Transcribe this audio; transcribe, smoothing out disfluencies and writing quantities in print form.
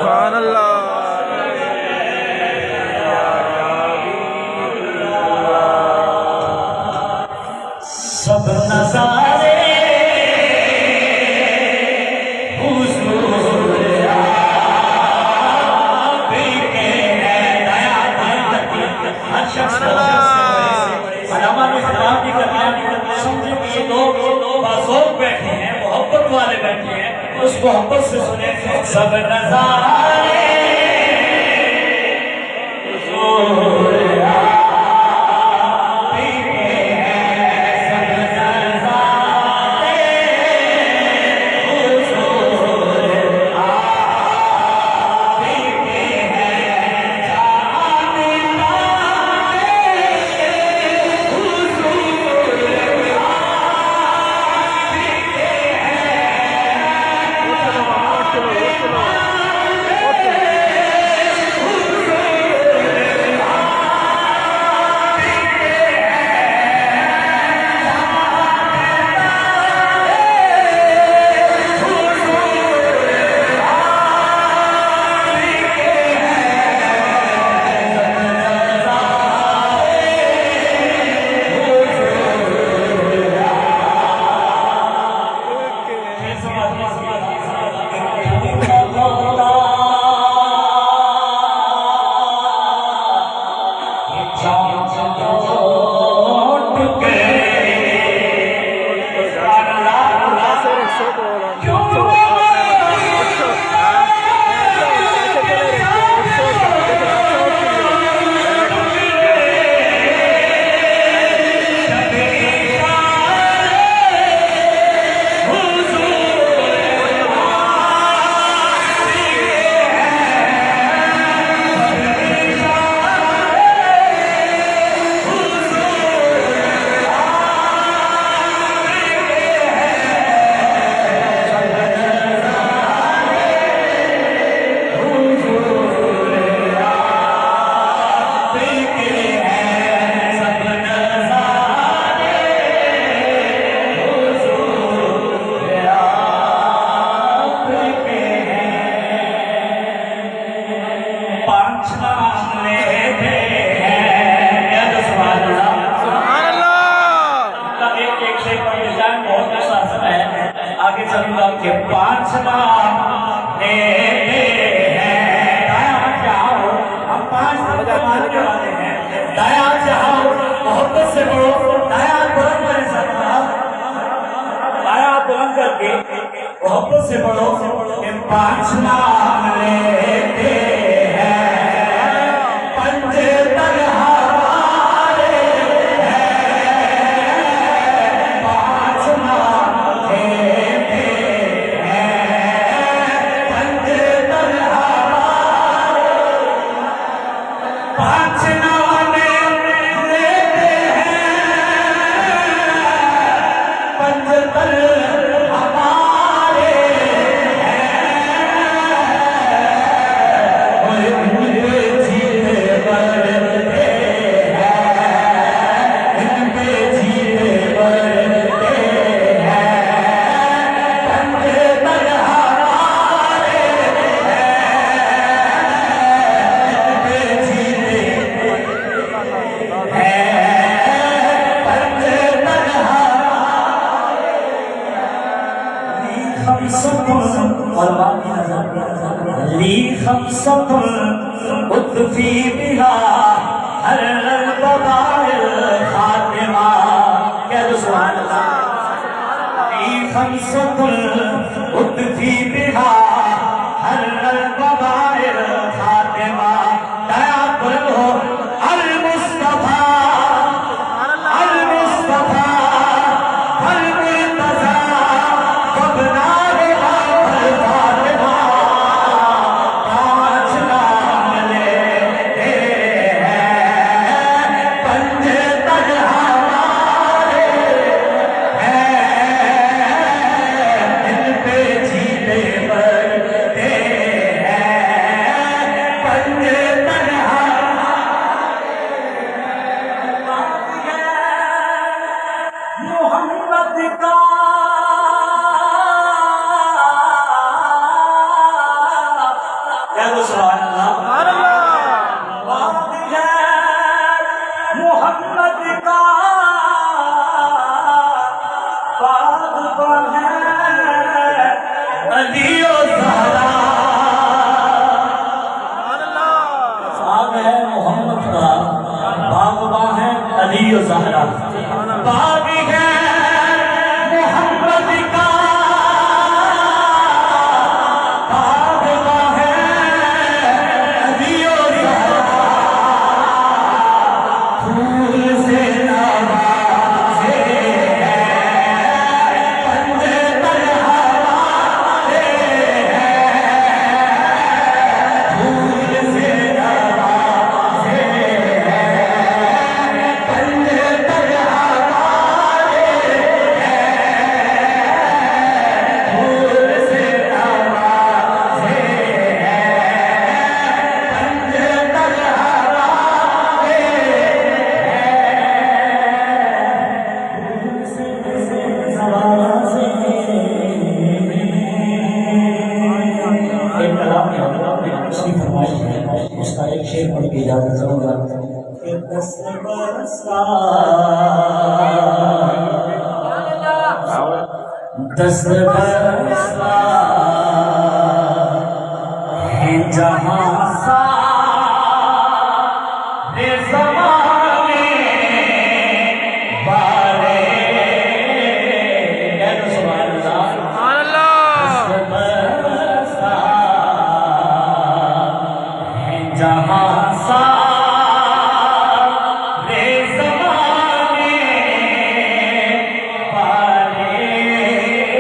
सुभान अल्लाह। सब नजारे बैठे हैं, मोहब्बत वाले बैठे हैं, उस मोहब्बत से सुने सब नजारे आगे चलूंगा के 5 नाम हम 5 मानने वाले हैं। दया चाहो मोहब्बत से बोलो, दया बुलंद कर सकता, दया बुलंद करके मोहब्बत से बोलो कि 5 नाम लेते हैं, पंज तलहारे हैं, 5 नाम लेते हैं, पंज तलहारे, 5 नाम लेते हैं, पंज तलहारे ली खमसतुल उद्फी बिहा हर बबाइल खातिमा। क्या सुभान अल्लाह। ली खमसतुल उद्फी बिहा हर बबाइल खातिमा। दया करो अल मुस्तफा अल मुस्तफा अल मुर्तजा कबना शेर पढ़ के इजाजत चाहूंगा कि 10 बरसा 10 बरसा है जहां सारे ज़माने वाले सुभान अल्लाह 10 बरसा है जहां सा